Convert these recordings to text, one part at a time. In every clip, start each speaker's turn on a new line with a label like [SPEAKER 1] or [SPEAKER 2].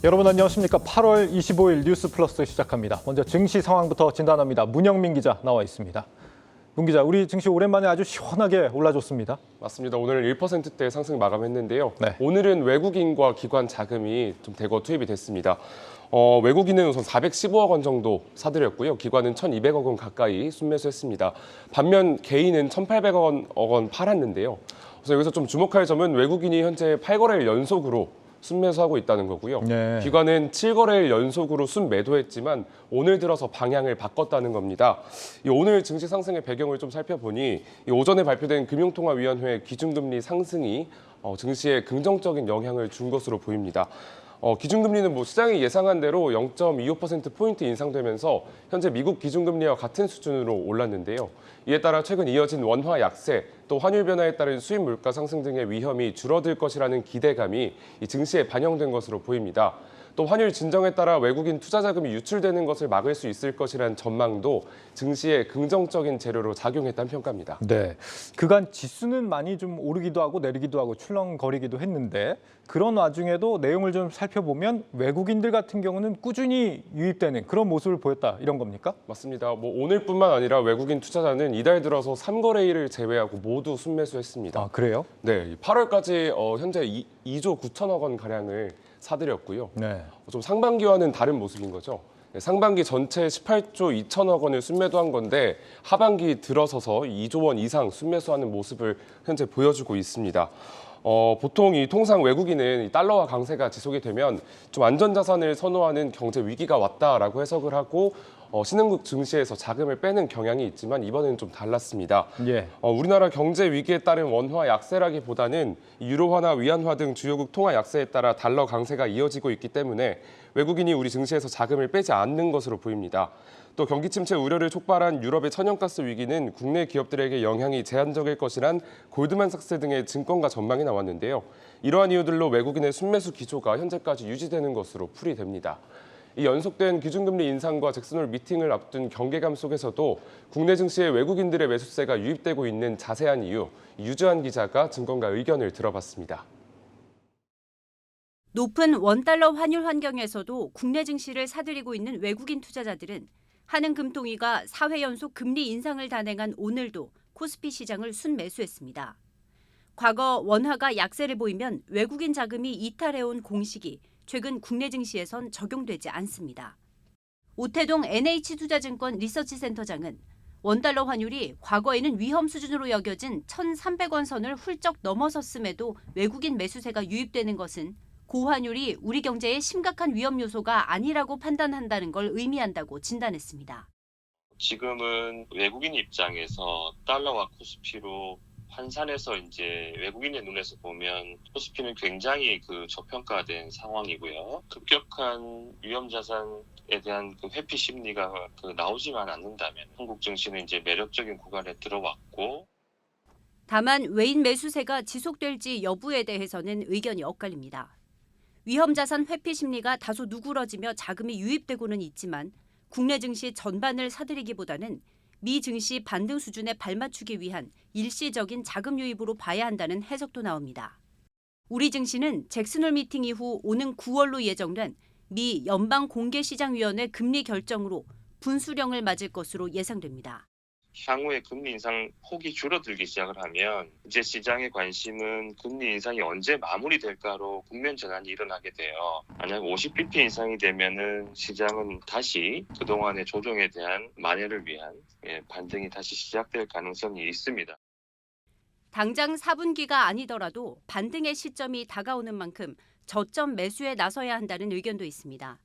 [SPEAKER 1] 여러분 안녕하십니까? 8월 25일 뉴스 플러스 시작합니다. 먼저 증시 상황부터 진단합니다. 문영민 기자 나와 있습니다. 문 기자, 우리 증시 오랜만에 아주 시원하게 올라줬습니다.
[SPEAKER 2] 맞습니다. 오늘 1%대 상승 마감했는데요.
[SPEAKER 1] 네.
[SPEAKER 2] 오늘은 외국인과 기관 자금이 좀 대거 투입이 됐습니다. 외국인은 우선 415억 원 정도 사들였고요. 기관은 1,200억 원 가까이 순매수했습니다. 반면 개인은 1,800억 원 팔았는데요. 그래서 여기서 좀 주목할 점은 외국인이 현재 8거래일 연속으로 순매수하고 있다는 거고요.
[SPEAKER 1] 네.
[SPEAKER 2] 기관은 7거래일 연속으로 순매도했지만 오늘 들어서 방향을 바꿨다는 겁니다. 오늘 증시 상승의 배경을 좀 살펴보니 오전에 발표된 금융통화위원회 기준금리 상승이 증시에 긍정적인 영향을 준 것으로 보입니다. 기준금리는 시장이 예상한 대로 0.25%포인트 인상되면서 현재 미국 기준금리와 같은 수준으로 올랐는데요. 이에 따라 최근 이어진 원화 약세, 또 환율 변화에 따른 수입 물가 상승 등의 위험이 줄어들 것이라는 기대감이 이 증시에 반영된 것으로 보입니다. 또 환율 진정에 따라 외국인 투자 자금이 유출되는 것을 막을 수 있을 것이라는 전망도 증시에 긍정적인 재료로 작용했다는 평가입니다.
[SPEAKER 1] 네, 그간 지수는 많이 좀 오르기도 하고 내리기도 하고 출렁거리기도 했는데 그런 와중에도 내용을 좀 살펴보면 외국인들 같은 경우는 꾸준히 유입되는 그런 모습을 보였다 이런 겁니까?
[SPEAKER 2] 맞습니다. 오늘뿐만 아니라 외국인 투자자는 이달 들어서 3거래일을 제외하고 모두 순매수했습니다.
[SPEAKER 1] 아, 그래요?
[SPEAKER 2] 네, 8월까지 현재 2조 9천억 원 가량을 사들였고요.
[SPEAKER 1] 네.
[SPEAKER 2] 좀 상반기와는 다른 모습인 거죠. 네, 상반기 전체 18조 2천억 원을 순매도한 건데 하반기 들어서서 2조 원 이상 순매수하는 모습을 현재 보여주고 있습니다. 보통 이 통상 외국인은 이 달러화 강세가 지속이 되면 좀 안전자산을 선호하는 경제 위기가 왔다라고 해석을 하고 신흥국 증시에서 자금을 빼는 경향이 있지만 이번에는 좀 달랐습니다.
[SPEAKER 1] 예.
[SPEAKER 2] 우리나라 경제 위기에 따른 원화 약세라기보다는 유로화나 위안화 등 주요국 통화 약세에 따라 달러 강세가 이어지고 있기 때문에 외국인이 우리 증시에서 자금을 빼지 않는 것으로 보입니다. 또 경기 침체 우려를 촉발한 유럽의 천연가스 위기는 국내 기업들에게 영향이 제한적일 것이란 골드만삭스 등의 증권가 전망이 나왔는데요. 이러한 이유들로 외국인의 순매수 기조가 현재까지 유지되는 것으로 풀이됩니다. 이 연속된 기준금리 인상과 잭슨홀 미팅을 앞둔 경계감 속에서도 국내 증시에 외국인들의 매수세가 유입되고 있는 자세한 이유, 유주한 기자가 증권가 의견을 들어봤습니다.
[SPEAKER 3] 높은 원달러 환율 환경에서도 국내 증시를 사들이고 있는 외국인 투자자들은 한은금통위가 4회 연속 금리 인상을 단행한 오늘도 코스피 시장을 순매수했습니다. 과거 원화가 약세를 보이면 외국인 자금이 이탈해온 공식이 최근 국내 증시에선 적용되지 않습니다. 오태동 NH투자증권 리서치센터장은 원달러 환율이 과거에는 위험 수준으로 여겨진 1,300원 선을 훌쩍 넘어섰음에도 외국인 매수세가 유입되는 것은 고환율이 우리 경제에 심각한 위험 요소가 아니라고 판단한다는 걸 의미한다고 진단했습니다.
[SPEAKER 4] 지금은 외국인 입장에서 달러와 코스피로 환산해서 이제 외국인의 눈에서 보면 코스피는 굉장히 저평가된 상황이고요. 급격한 위험 자산에 대한 회피 심리가 나오지만 않는다면 한국 증시는 이제 매력적인 구간에 들어왔고.
[SPEAKER 3] 다만 외인 매수세가 지속될지 여부에 대해서는 의견이 엇갈립니다. 위험 자산 회피 심리가 다소 누그러지며 자금이 유입되고는 있지만 국내 증시 전반을 사들이기보다는 미 증시 반등 수준에 발맞추기 위한 일시적인 자금 유입으로 봐야 한다는 해석도 나옵니다. 우리 증시는 잭슨홀 미팅 이후 오는 9월로 예정된 미 연방공개시장위원회 금리 결정으로 분수령을 맞을 것으로 예상됩니다.
[SPEAKER 4] 향후에 금리 인상 폭이 줄어들기 시작을 하면 이제 시장의 관심은 금리 인상이 언제 마무리될까로 국면 전환이 일어나게 돼요. 만약 50bp 인상이 되면은 시장은 다시 그동안의 조정에 대한 만회를 위한 반등이 다시 시작될 가능성이 있습니다.
[SPEAKER 3] 당장 4분기가 아니더라도 반등의 시점이 다가오는 만큼 저점 매수에 나서야 한다는 의견도 있습니다.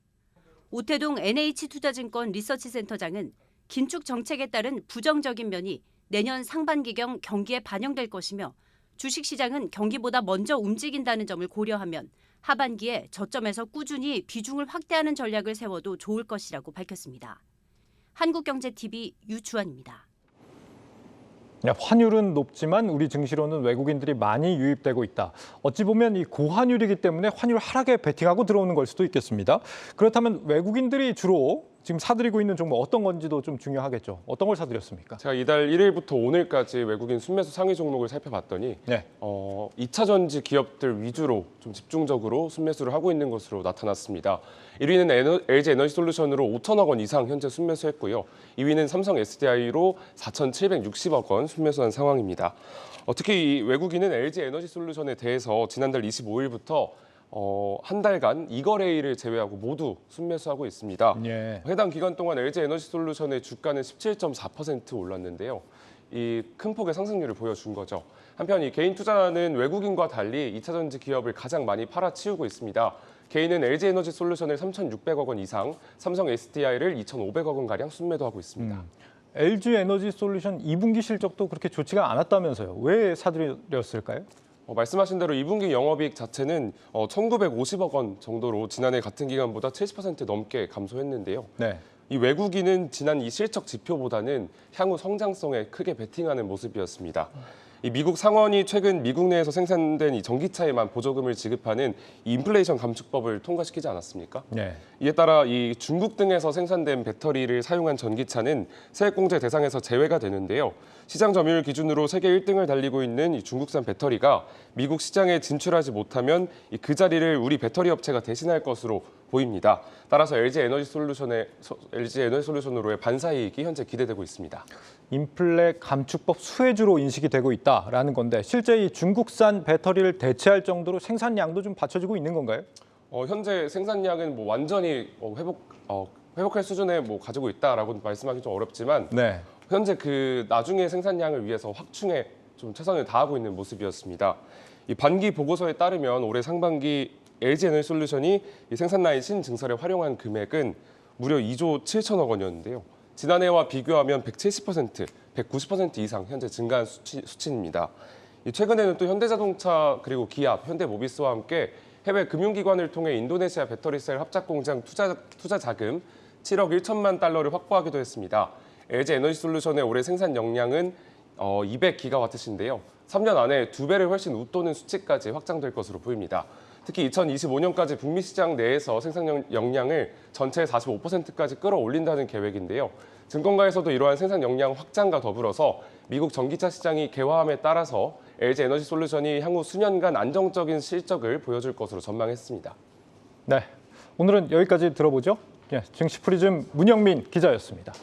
[SPEAKER 3] 오태동 NH투자증권 리서치센터장은 긴축 정책에 따른 부정적인 면이 내년 상반기경 경기에 반영될 것이며 주식시장은 경기보다 먼저 움직인다는 점을 고려하면 하반기에 저점에서 꾸준히 비중을 확대하는 전략을 세워도 좋을 것이라고 밝혔습니다. 한국경제TV 유주환입니다.
[SPEAKER 1] 환율은 높지만 우리 증시로는 외국인들이 많이 유입되고 있다. 어찌 보면 이 고환율이기 때문에 환율 하락에 베팅하고 들어오는 걸 수도 있겠습니다. 그렇다면 외국인들이 주로 지금 사들이고 있는 종목 어떤 건지도 좀 중요하겠죠. 어떤 걸 사들였습니까?
[SPEAKER 2] 제가 이달 1일부터 오늘까지 외국인 순매수 상위 종목을 살펴봤더니
[SPEAKER 1] 네.
[SPEAKER 2] 2차 전지 기업들 위주로 좀 집중적으로 순매수를 하고 있는 것으로 나타났습니다. 1위는 LG 에너지솔루션으로 5천억 원 이상 현재 순매수했고요. 2위는 삼성 SDI로 4,760억 원 순매수한 상황입니다. 특히 이 외국인은 LG 에너지솔루션에 대해서 지난달 25일부터 한 달간 이거래일을 제외하고 모두 순매수하고 있습니다.
[SPEAKER 1] 예.
[SPEAKER 2] 해당 기간 동안 LG 에너지솔루션의 주가는 17.4% 올랐는데요. 이 큰 폭의 상승률을 보여준 거죠. 한편 이 개인 투자는 외국인과 달리 2차 전지 기업을 가장 많이 팔아치우고 있습니다. 개인은 LG 에너지솔루션을 3,600억 원 이상, 삼성 SDI를 2,500억 원 가량 순매도하고 있습니다.
[SPEAKER 1] LG 에너지 솔루션 2분기 실적도 그렇게 좋지가 않았다면서요. 왜 사들였을까요?
[SPEAKER 2] 말씀하신 대로 2분기 영업이익 자체는 1,950억 원 정도로 지난해 같은 기간보다 70% 넘게 감소했는데요.
[SPEAKER 1] 네.
[SPEAKER 2] 이 외국인은 지난 이 실적 지표보다는 향후 성장성에 크게 베팅하는 모습이었습니다. 이 미국 상원이 최근 미국 내에서 생산된 이 전기차에만 보조금을 지급하는 이 인플레이션 감축법을 통과시키지 않았습니까?
[SPEAKER 1] 네.
[SPEAKER 2] 이에 따라 이 중국 등에서 생산된 배터리를 사용한 전기차는 세액공제 대상에서 제외가 되는데요. 시장 점유율 기준으로 세계 1등을 달리고 있는 이 중국산 배터리가 미국 시장에 진출하지 못하면 그 자리를 우리 배터리 업체가 대신할 것으로 보입니다. 따라서 LG 에너지솔루션으로의 반사이익이 현재 기대되고 있습니다.
[SPEAKER 1] 인플레 감축법 수혜주로 인식이 되고 있다라는 건데 실제 이 중국산 배터리를 대체할 정도로 생산량도 좀 받쳐지고 있는 건가요?
[SPEAKER 2] 현재 생산량은 뭐 완전히 회복할 수준에 뭐 가지고 있다라고 말씀하기 좀 어렵지만
[SPEAKER 1] 네.
[SPEAKER 2] 현재 그 나중에 생산량을 위해서 확충에 좀 최선을 다하고 있는 모습이었습니다. 이 반기 보고서에 따르면 올해 상반기 LG 에너지솔루션이 이 생산 라인 신증설에 활용한 금액은 무려 2조 7천억 원이었는데요. 지난해와 비교하면 170%, 190% 이상 현재 증가한 수치입니다. 최근에는 또 현대자동차 그리고 기압, 현대모비스와 함께 해외 금융기관을 통해 인도네시아 배터리셀 합작 공장 투자 자금 7억 1천만 달러를 확보하기도 했습니다. LG 에너지솔루션의 올해 생산 역량은 200기가와트시인데요. 3년 안에 2배를 훨씬 웃도는 수치까지 확장될 것으로 보입니다. 특히 2025년까지 북미 시장 내에서 생산 역량을 전체의 45%까지 끌어올린다는 계획인데요. 증권가에서도 이러한 생산 역량 확장과 더불어서 미국 전기차 시장이 개화함에 따라서 LG 에너지솔루션이 향후 수년간 안정적인 실적을 보여줄 것으로 전망했습니다.
[SPEAKER 1] 네. 오늘은 여기까지 들어보죠. 예, 증시 프리즘 문영민 기자였습니다.